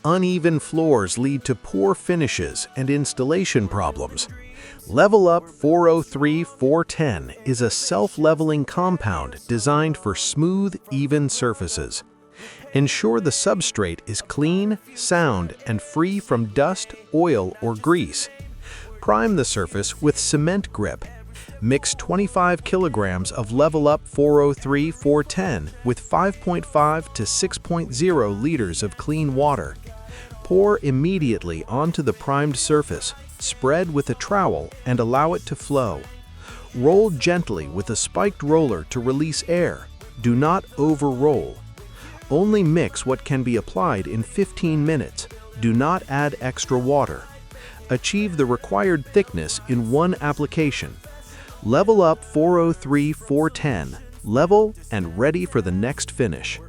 Uneven floors lead to poor finishes and installation problems. Level Up 403-410 is a self-leveling compound designed for smooth, even surfaces. Ensure the substrate is clean, sound, and free from dust, oil, or grease. Prime the surface with cement grip. Mix 25 kilograms of Level Up 403-410 with 5.5 to 6.0 liters of clean water. Pour immediately onto the primed surface, spread with a trowel, and allow it to flow. Roll gently with a spiked roller to release air. Do not over-roll. Only mix what can be applied in 15 minutes. Do not add extra water. Achieve the required thickness in one application. Level Up 403-410. Level and ready for the next finish.